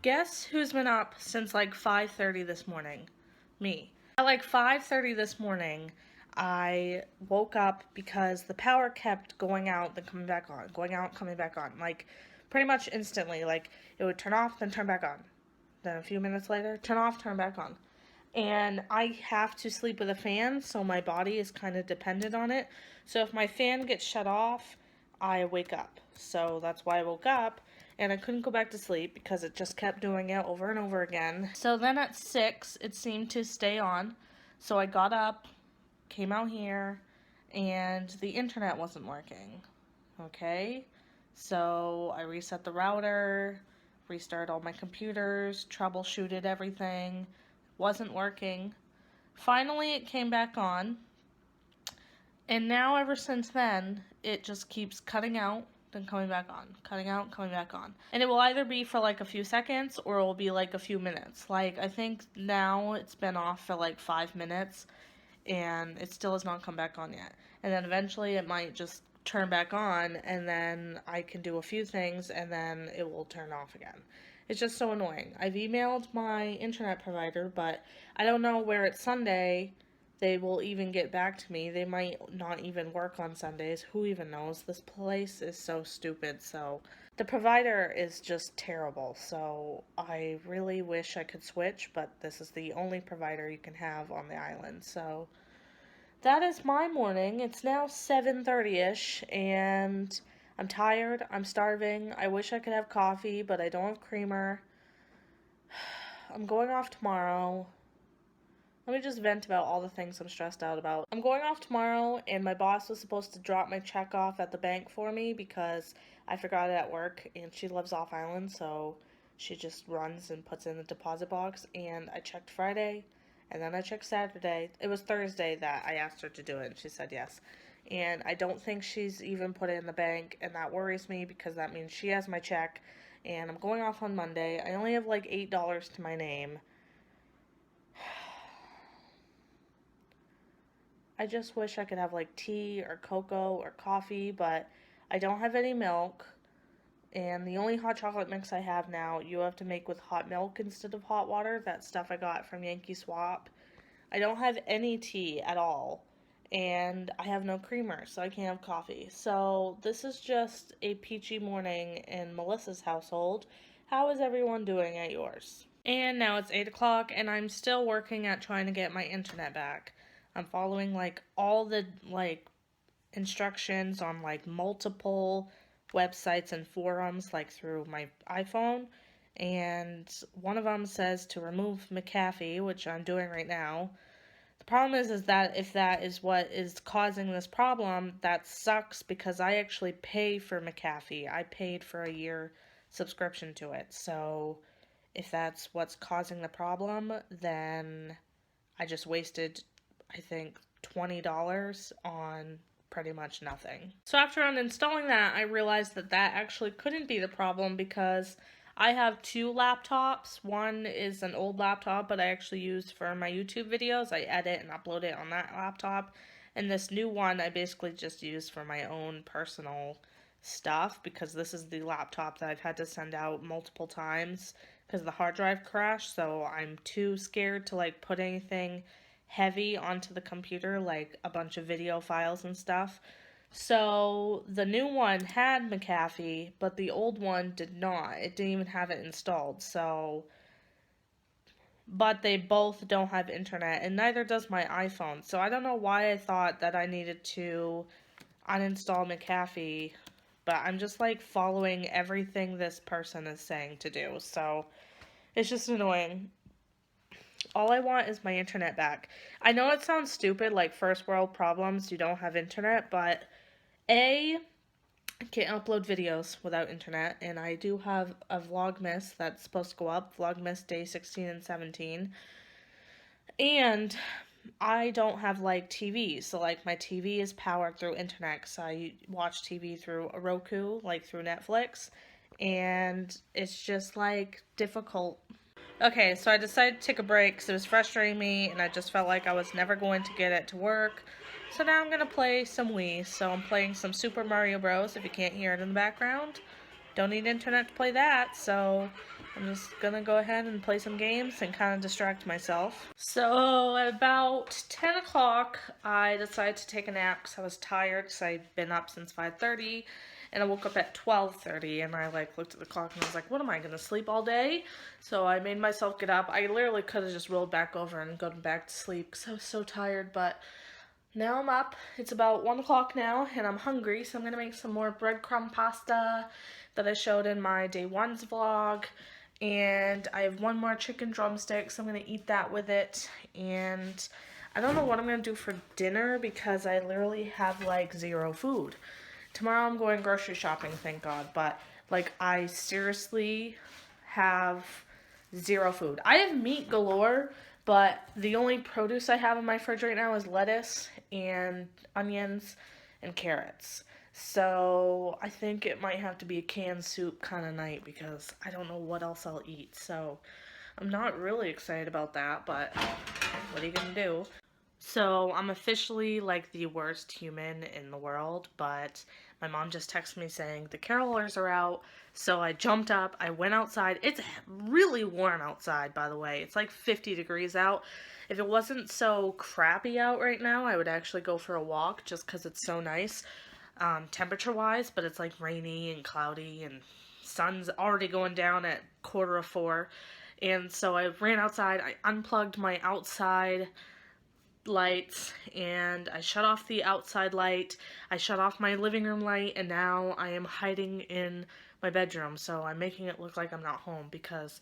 Guess who's been up since like 5:30 this morning? Me. At like 5:30 this morning, I woke up because the power kept going out, then coming back on, going out, coming back on, like pretty much instantly. Like it would turn off, then turn back on. Then a few minutes later, turn off, turn back on. And I have to sleep with a fan, so my body is kind of dependent on it. So if my fan gets shut off, I wake up. So that's why I woke up, and I couldn't go back to sleep because it just kept doing it over and over again. So then at 6, it seemed to stay on. So I got up, came out here, and the internet wasn't working. Okay? So I reset the router, restarted all my computers, troubleshooted everything. Wasn't working. Finally, it came back on. And now, ever since then, it just keeps cutting out, then coming back on. Cutting out, coming back on. And it will either be for like a few seconds or it will be like a few minutes. Like, I think now it's been off for like 5 minutes and it still has not come back on yet. And then eventually it might just turn back on and then I can do a few things and then it will turn off again. It's just so annoying. I've emailed my internet provider, but I don't know where it's Sunday they will even get back to me. They might not even work on Sundays. Who even knows? This place is so stupid. So the provider is just terrible. So I really wish I could switch, but this is the only provider you can have on the island. So that is my morning. It's now 7:30ish and I'm tired. I'm starving. I wish I could have coffee, but I don't have creamer. I'm going off tomorrow. Let me just vent about all the things I'm stressed out about. I'm going off tomorrow, and my boss was supposed to drop my check off at the bank for me because I forgot it at work, and she lives off island, so she just runs and puts it in the deposit box. And I checked Friday, and then I checked Saturday. It was Thursday that I asked her to do it, and she said yes. And I don't think she's even put it in the bank, and that worries me because that means she has my check, and I'm going off on Monday. I only have like $8 to my name. I just wish I could have like tea or cocoa or coffee, but I don't have any milk. And the only hot chocolate mix I have now, you have to make with hot milk instead of hot water. That stuff I got from Yankee Swap. I don't have any tea at all. And I have no creamer, so I can't have coffee. So this is just a peachy morning in Melissa's household. How is everyone doing at yours? And now it's 8 o'clock, and I'm still working at trying to get my internet back. I'm following like all the like instructions on like multiple websites and forums like through my iPhone, and one of them says to remove McAfee, which I'm doing right now. The problem is that if that is what is causing this problem, that sucks because I actually pay for McAfee. I paid for a year subscription to it. So if that's what's causing the problem, then I just wasted, I think, $20 on pretty much nothing. So after uninstalling that, I realized that that actually couldn't be the problem because I have 2 laptops. One is an old laptop, but I actually use for my YouTube videos. I edit and upload it on that laptop. And this new one I basically just use for my own personal stuff because this is the laptop that I've had to send out multiple times because the hard drive crashed. So I'm too scared to like put anything heavy onto the computer, like a bunch of video files and stuff. So the new one had McAfee, but the old one did not. It didn't even have it installed. So, but they both don't have internet, and neither does my iPhone. So I don't know why I thought that I needed to uninstall McAfee, but I'm just like following everything this person is saying to do. So it's just annoying. All I want is my internet back. I know it sounds stupid, like first world problems, you don't have internet, but I can't upload videos without internet, and I do have a Vlogmas that's supposed to go up, Vlogmas day 16 and 17, and I don't have like TV, so like my TV is powered through internet, so I watch TV through a Roku, like through Netflix, and it's just like difficult. Okay, so I decided to take a break because it was frustrating me and I just felt like I was never going to get it to work. So now I'm going to play some Wii. So I'm playing some Super Mario Bros. If you can't hear it in the background. Don't need internet to play that. So I'm just gonna go ahead and play some games and kind of distract myself. So at about 10 o'clock, I decided to take a nap because I was tired because I'd been up since 5:30, and I woke up at 12:30, and I like looked at the clock and I was like, what am I gonna sleep all day? So I made myself get up. I literally could have just rolled back over and gone back to sleep because I was so tired, but now I'm up. It's about 1 o'clock now, and I'm hungry, so I'm gonna make some more breadcrumb pasta that I showed in my day one's vlog. And I have one more chicken drumstick, so I'm gonna eat that with it. And I don't know what I'm gonna do for dinner because I literally have like zero food. Tomorrow I'm going grocery shopping, thank God, but like I seriously have zero food. I have meat galore, but the only produce I have in my fridge right now is lettuce and onions and carrots. So I think it might have to be a canned soup kind of night because I don't know what else I'll eat. So I'm not really excited about that, but what are you gonna do? So I'm officially like the worst human in the world, but my mom just texted me saying the carolers are out. So I jumped up, I went outside. It's really warm outside, by the way. It's like 50 degrees out. If it wasn't so crappy out right now, I would actually go for a walk just because it's so nice, temperature wise, but it's like rainy and cloudy and sun's already going down at 4:15. And so I ran outside, I unplugged my outside lights and I shut off the outside light, I shut off my living room light, and now I am hiding in my bedroom. So I'm making it look like I'm not home because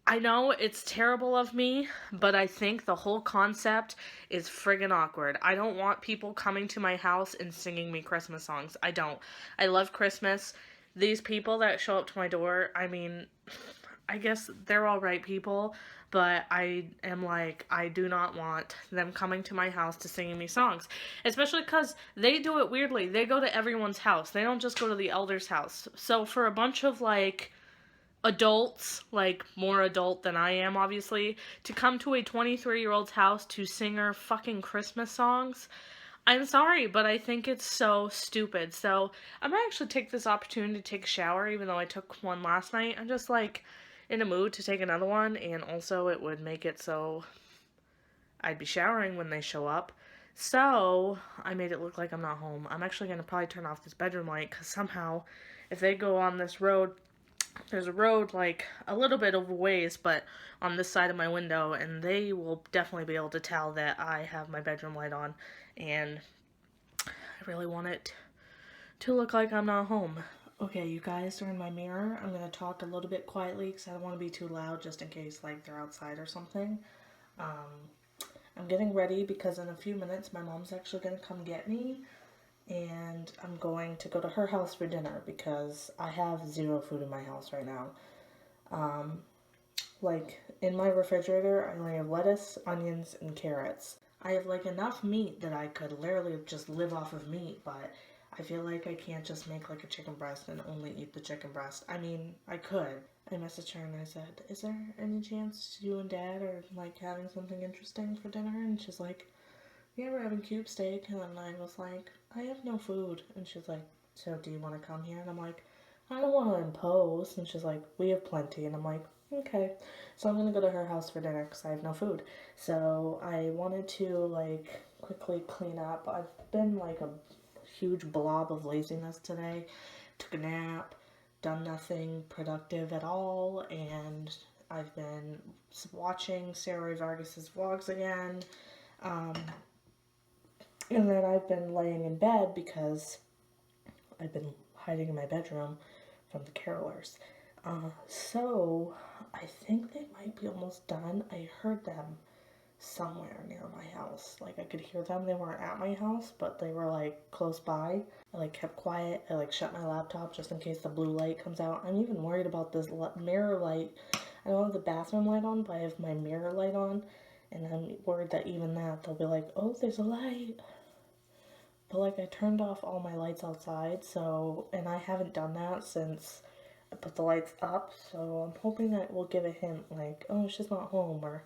I know it's terrible of me, but I think the whole concept is friggin' awkward. I don't want people coming to my house and singing me Christmas songs. I don't. I love Christmas. These people that show up to my door, I mean, I guess they're all right people, but I am like, I do not want them coming to my house to singing me songs. Especially because they do it weirdly. They go to everyone's house. They don't just go to the elder's house. So for a bunch of like adults, like more adult than I am obviously, to come to a 23-year-old's house to sing her fucking Christmas songs, I'm sorry, but I think it's so stupid. So I might actually take this opportunity to take a shower, even though I took one last night. I'm just like in a mood to take another one, and also it would make it so I'd be showering when they show up. So I made it look like I'm not home. I'm actually going to probably turn off this bedroom light because somehow if they go on this road, there's a road like a little bit of a ways, but on this side of my window, and they will definitely be able to tell that I have my bedroom light on, and I really want it to look like I'm not home. Okay, you guys are in my mirror. I'm gonna talk a little bit quietly because I don't want to be too loud just in case like they're outside or something. I'm getting ready because in a few minutes my mom's actually gonna come get me, and I'm going to go to her house for dinner because I have zero food in my house right now. Like, in my refrigerator, I only have lettuce, onions, and carrots. I have, like, enough meat that I could literally just live off of meat, but I feel like I can't just make, like, a chicken breast and only eat the chicken breast. I mean, I could. I messaged her and I said, is there any chance you and Dad are, like, having something interesting for dinner? And she's like, yeah, we're having cube steak. And then I was like, I have no food. And she's like, so do you want to come here? And I'm like, I don't want to impose. And she's like, we have plenty. And I'm like, okay. So I'm going to go to her house for dinner because I have no food. So I wanted to, like, quickly clean up. I've been, like, a huge blob of laziness today. Took a nap, done nothing productive at all, and I've been watching Sarah Vargas's vlogs again. And then I've been laying in bed because I've been hiding in my bedroom from the carolers. So I think they might be almost done. I heard them somewhere near my house. Like, I could hear them. They weren't at my house, but they were, like, close by. I, like, kept quiet. I, like, shut my laptop just in case the blue light comes out. I'm even worried about this mirror light. I don't have the bathroom light on, but I have my mirror light on. And I'm worried that even that, they'll be like, oh, there's a light. But, like, I turned off all my lights outside, so, and I haven't done that since I put the lights up, so I'm hoping that will give a hint, like, oh, she's not home, or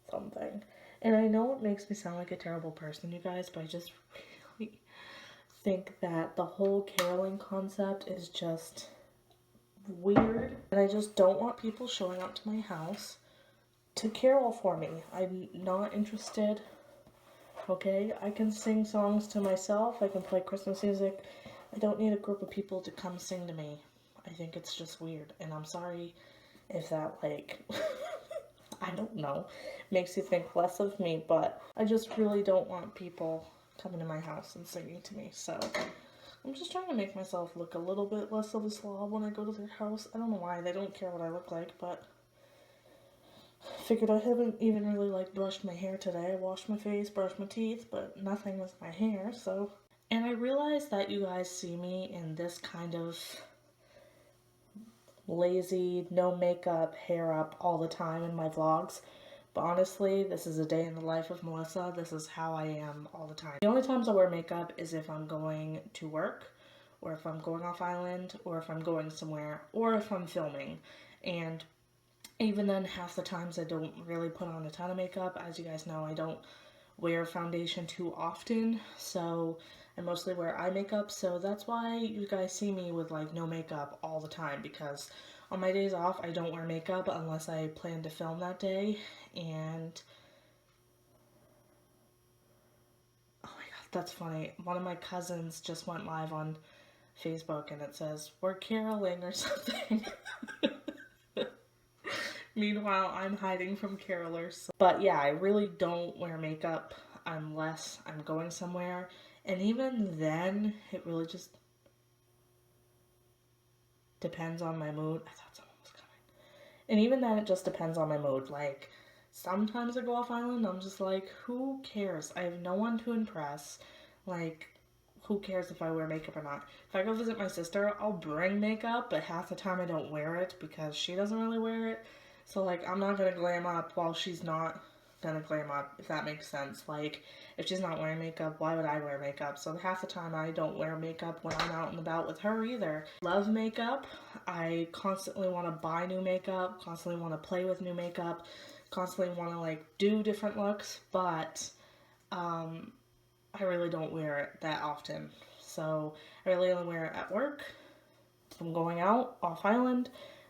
something. And I know it makes me sound like a terrible person, you guys, but I just really think that the whole caroling concept is just weird, and I just don't want people showing up to my house to carol for me. I'm not interested. Okay, I can sing songs to myself. I can play Christmas music. I don't need a group of people to come sing to me. I think it's just weird, and I'm sorry if that, like, I don't know, makes you think less of me, but I just really don't want people coming to my house and singing to me, so I'm just trying to make myself look a little bit less of a slob when I go to their house. I don't know why, they don't care what I look like, but figured I haven't even really like brushed my hair today. I washed my face, brushed my teeth, but nothing with my hair, so. And I realize that you guys see me in this kind of lazy, no makeup, hair up all the time in my vlogs. But honestly, this is a day in the life of Melissa. This is how I am all the time. The only times I wear makeup is if I'm going to work, or if I'm going off island, or if I'm going somewhere, or if I'm filming. And even then, half the times I don't really put on a ton of makeup. As you guys know, I don't wear foundation too often, so I mostly wear eye makeup, so that's why you guys see me with like no makeup all the time, because on my days off I don't wear makeup unless I plan to film that day. And oh my god, that's funny, one of my cousins just went live on Facebook and it says we're caroling or something. Meanwhile, I'm hiding from carolers. But yeah, I really don't wear makeup unless I'm going somewhere. And even then, it really just depends on my mood. I thought someone was coming. And even then, it just depends on my mood. Like, sometimes I go off island, I'm just like, who cares? I have no one to impress. Like, who cares if I wear makeup or not? If I go visit my sister, I'll bring makeup, but half the time I don't wear it because she doesn't really wear it. So, like, I'm not gonna glam up while she's not gonna glam up, if that makes sense. Like, if she's not wearing makeup, why would I wear makeup? So half the time I don't wear makeup when I'm out and about with her either. Love makeup. I constantly want to buy new makeup, constantly want to play with new makeup, constantly want to, like, do different looks, but, I really don't wear it that often. So I really only wear it at work. If I'm going out off island,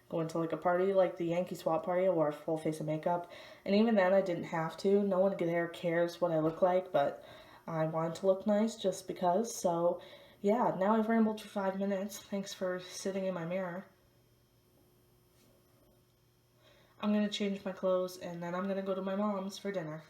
going to like a party like the Yankee swap party, I wore a full face of makeup. And even then I didn't have to. No one there cares what I look like, but I wanted to look nice just because. So yeah, now I've rambled for 5 minutes. Thanks for sitting in my mirror. I'm gonna change my clothes and then I'm gonna go to my mom's for dinner.